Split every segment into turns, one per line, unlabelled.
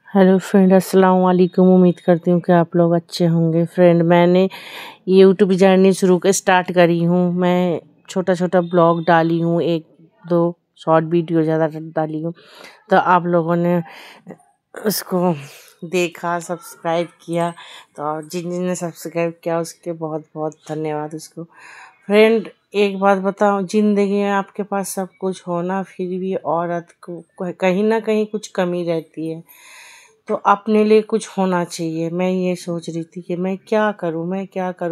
Hello friend, अस्सलाम वालेकुम। उम्मीद करती हूँ कि आप लोग अच्छे होंगे। फ्रेंड, मैंने यूट्यूब जर्नी स्टार्ट करी हूँ। मैं छोटा छोटा ब्लॉग डाली हूँ, एक दो शॉर्ट वीडियो ज़्यादा डाली हूँ। तो आप लोगों ने उसको देखा, सब्सक्राइब किया। तो जिन जिन ने सब्सक्राइब किया उसके बहुत बहुत धन्यवाद उसको। फ्रेंड, एक बात बताओ, ज़िंदगी में आपके पास सब कुछ होना फिर भी औरत को कहीं ना कहीं कुछ कमी रहती है। तो अपने लिए कुछ होना चाहिए। मैं ये सोच रही थी कि मैं क्या करूं,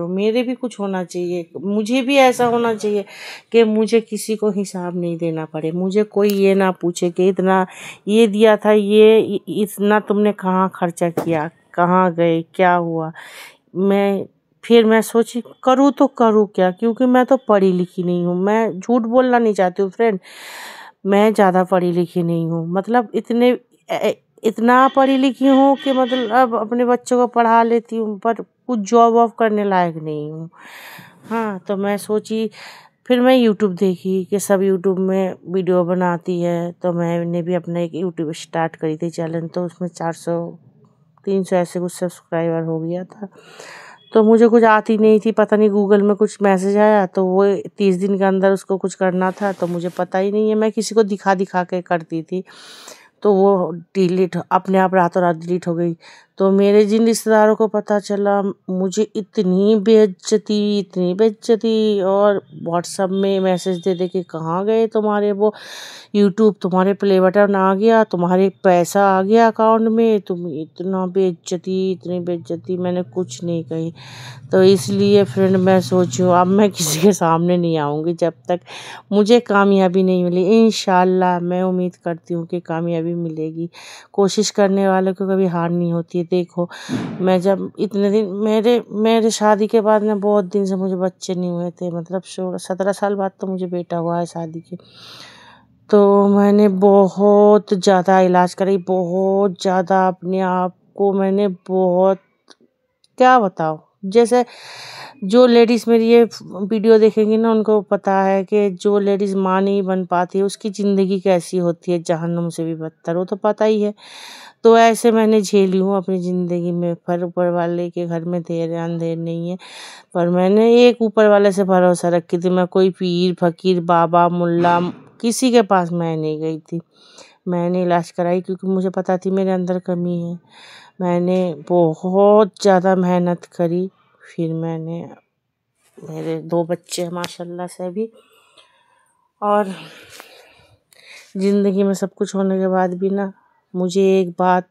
मेरे भी कुछ होना चाहिए। मुझे भी ऐसा होना चाहिए कि मुझे किसी को हिसाब नहीं देना पड़े। मुझे कोई ये ना पूछे कि इतना ये दिया था, ये इतना तुमने कहाँ खर्चा किया, कहाँ गए, क्या हुआ। मैं सोची करूँ तो करूँ क्या, क्योंकि मैं तो पढ़ी लिखी नहीं हूँ। मैं झूठ बोलना नहीं चाहती हूँ फ्रेंड, मैं ज़्यादा पढ़ी लिखी नहीं हूँ। मतलब इतना पढ़ी लिखी हूँ कि मतलब अपने बच्चों को पढ़ा लेती हूँ, पर कुछ जॉब वॉब करने लायक नहीं हूँ। हाँ, तो मैं सोची, फिर मैं यूट्यूब देखी कि सब यूट्यूब में वीडियो बनाती है। तो मैंने भी अपना एक यूट्यूब स्टार्ट करी थी चैनल। तो उसमें 400 300 ऐसे कुछ सब्सक्राइबर हो गया था। तो मुझे कुछ आती नहीं थी, पता नहीं गूगल में कुछ मैसेज आया, तो वो 30 दिन के अंदर उसको कुछ करना था। तो मुझे पता ही नहीं है, मैं किसी को दिखा दिखा के करती थी। तो वो डिलीट अपने आप रातों रात डिलीट हो गई। तो मेरे जिन रिश्तेदारों को पता चला, मुझे इतनी बेइज्जती, और व्हाट्सएप में मैसेज दे दे के कहाँ गए तुम्हारे वो यूट्यूब, तुम्हारे प्ले बटन आ गया, तुम्हारे पैसा आ गया अकाउंट में, तुम इतनी बेइज्जती मैंने कुछ नहीं कही। तो इसलिए फ्रेंड, मैं सोचूं अब मैं किसी के सामने नहीं आऊँगी जब तक मुझे कामयाबी नहीं मिली। इंशाल्लाह मैं उम्मीद करती हूँ कि कामयाबी मिलेगी। कोशिश करने वालों को कभी हार नहीं होती है। देखो, मैं जब इतने दिन मेरे मेरे शादी के बाद में बहुत दिन से मुझे बच्चे नहीं हुए थे। मतलब 17 साल बाद तो मुझे बेटा हुआ है शादी के। तो मैंने बहुत ज़्यादा इलाज कराई, बहुत ज़्यादा अपने आप को मैंने बहुत, क्या बताऊँ। जैसे जो लेडीज़ मेरी ये वीडियो देखेंगी ना, उनको पता है कि जो लेडीज़ माँ नहीं बन पाती उसकी ज़िंदगी कैसी होती है, जहन्नुम से भी बदतर, वो तो पता ही है। तो ऐसे मैंने झेली हूँ अपनी ज़िंदगी में। पर ऊपर वाले के घर में देर है अंधेर नहीं है। पर मैंने एक ऊपर वाले से भरोसा रखी थी। मैं कोई पीर फकीर बाबा मुल्ला किसी के पास मैं नहीं गई थी। मैंने इलाज कराई क्योंकि मुझे पता थी मेरे अंदर कमी है। मैंने बहुत ज़्यादा मेहनत करी। फिर मेरे 2 बच्चे हैं माशाल्लाह से अभी। और ज़िंदगी में सब कुछ होने के बाद भी ना, मुझे एक बात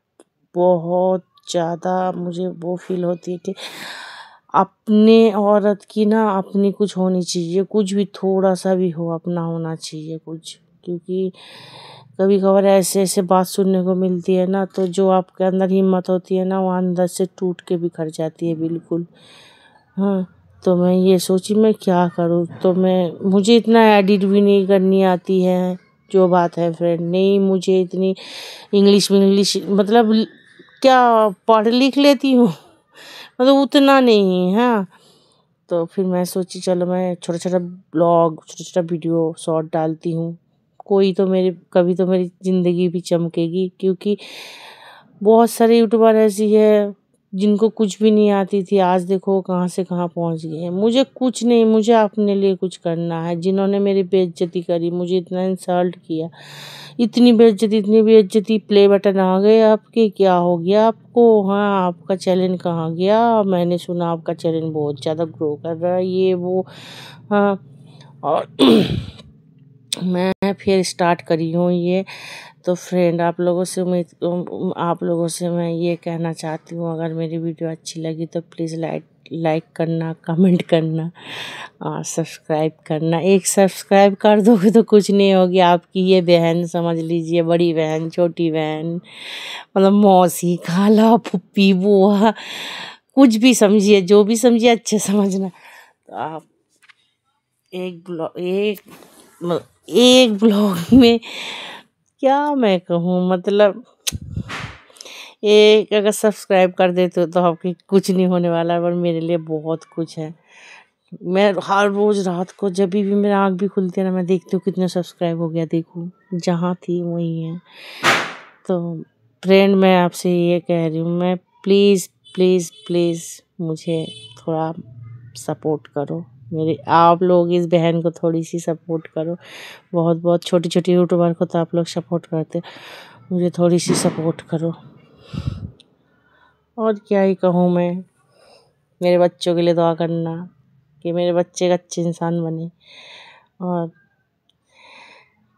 बहुत ज़्यादा मुझे वो फील होती है कि अपने औरत की ना अपनी कुछ होनी चाहिए। कुछ भी थोड़ा सा भी हो, अपना होना चाहिए कुछ। क्योंकि कभी कभार ऐसे ऐसे बात सुनने को मिलती है ना, तो जो आपके अंदर हिम्मत होती है ना, वो अंदर से टूट के बिखर जाती है बिल्कुल। हाँ, तो मैं ये सोची मैं क्या करूँ। तो मुझे इतना एडिट भी नहीं करनी आती है। जो बात है फ्रेंड, नहीं मुझे इतनी इंग्लिश मतलब क्या, पढ़ लिख लेती हूँ, मतलब उतना नहीं। हाँ, तो फिर मैं सोची चलो मैं छोटा छोटा ब्लॉग, छोटा छोटा वीडियो शॉर्ट डालती हूँ। कभी तो मेरी ज़िंदगी भी चमकेगी। क्योंकि बहुत सारे यूट्यूबर ऐसी है जिनको कुछ भी नहीं आती थी, आज देखो कहाँ से कहाँ पहुँच गए हैं। मुझे कुछ नहीं, मुझे अपने लिए कुछ करना है। जिन्होंने मेरी बेइज्जती करी, मुझे इतना इंसल्ट किया, इतनी बेइज्जती, प्ले बटन आ गए आपके, क्या हो गया आपको, हाँ आपका चैनल कहाँ गया, मैंने सुना आपका चैनल बहुत ज़्यादा ग्रो कर रहा है, ये वो। हाँ, और मैं फिर स्टार्ट करी हूँ ये। तो फ्रेंड, आप लोगों से मैं ये कहना चाहती हूँ, अगर मेरी वीडियो अच्छी लगी तो प्लीज़ लाइक करना, कमेंट करना और सब्सक्राइब करना। एक सब्सक्राइब कर दोगे तो कुछ नहीं होगी। आपकी ये बहन, समझ लीजिए बड़ी बहन, छोटी बहन, मतलब मौसी, खाला, फुप्पी, बुआ, कुछ भी समझिए, जो भी समझिए अच्छे समझना। तो आप एक ब्लॉग में क्या मैं कहूँ, मतलब एक अगर सब्सक्राइब कर देते हो तो आपकी कुछ नहीं होने वाला है, पर मेरे लिए बहुत कुछ है। मैं हर रोज़ रात को जब भी मेरा आँख भी खुलती है ना, मैं देखती हूँ कितने सब्सक्राइब हो गया। देखूँ जहाँ थी वहीं है। तो फ्रेंड मैं आपसे ये कह रही हूँ, मैं प्लीज़ प्लीज़ प्लीज़ मुझे थोड़ा सपोर्ट करो। मेरे आप लोग इस बहन को थोड़ी सी सपोर्ट करो। बहुत बहुत छोटी छोटी यूट्यूबर को तो आप लोग सपोर्ट करते, मुझे थोड़ी सी सपोर्ट करो। और क्या ही कहूँ मैं, मेरे बच्चों के लिए दुआ करना कि मेरे बच्चे अच्छे इंसान बने। और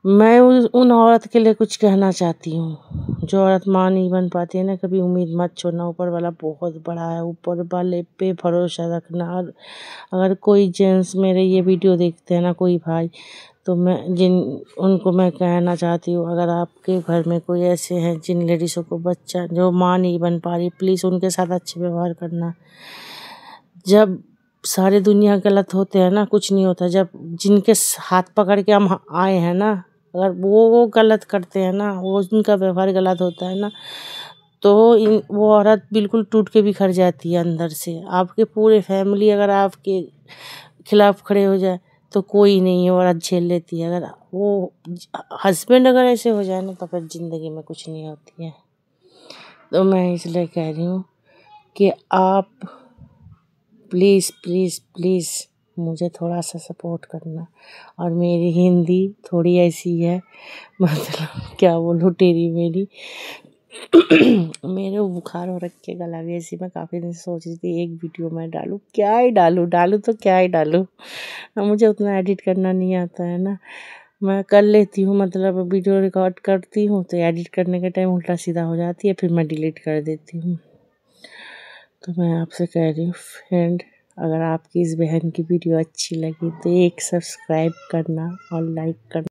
मैं उन औरत के लिए कुछ कहना चाहती हूँ जो औरत माँ नहीं बन पाती है ना, कभी उम्मीद मत छोड़ना, ऊपर वाला बहुत बड़ा है, ऊपर वाले पे भरोसा रखना। और अगर कोई जेंट्स मेरे ये वीडियो देखते हैं ना, कोई भाई, तो मैं उनको मैं कहना चाहती हूँ, अगर आपके घर में कोई ऐसे हैं जिन लेडीज़ों को बच्चा जो माँ नहीं बन पा रही, प्लीज़ उनके साथ अच्छे व्यवहार करना। जब सारी दुनिया गलत होते हैं ना, कुछ नहीं होता। जब जिनके हाथ पकड़ के हम आए हैं ना, अगर वो गलत करते हैं ना, वो उनका व्यवहार गलत होता है ना, तो वो औरत बिल्कुल टूट के बिखर जाती है अंदर से। आपके पूरे फैमिली अगर आपके खिलाफ खड़े हो जाए तो कोई नहीं है, औरत झेल लेती है। अगर वो हस्बैंड अगर ऐसे हो जाए ना, तो फिर ज़िंदगी में कुछ नहीं होती है। तो मैं इसलिए कह रही हूँ कि आप प्लीज़ प्लीज़ प्लीज़ मुझे थोड़ा सा सपोर्ट करना। और मेरी हिंदी थोड़ी ऐसी है, मतलब क्या बोलूँ, टेढ़ी मेढ़ी। मेरे बुखार हो रखी है, गला भी ऐसी। मैं काफ़ी दिन से सोच रही थी एक वीडियो मैं डालूँ, क्या ही डालूँ तो क्या ही डालूँ। मुझे उतना एडिट करना नहीं आता है ना। मैं कर लेती हूँ, मतलब वीडियो रिकॉर्ड करती हूँ तो एडिट करने के टाइम उल्टा सीधा हो जाती है, फिर मैं डिलीट कर देती हूँ। तो मैं आपसे कह रही हूँ फ्रेंड, अगर आपकी इस बहन की वीडियो अच्छी लगी तो एक सब्सक्राइब करना और लाइक करना।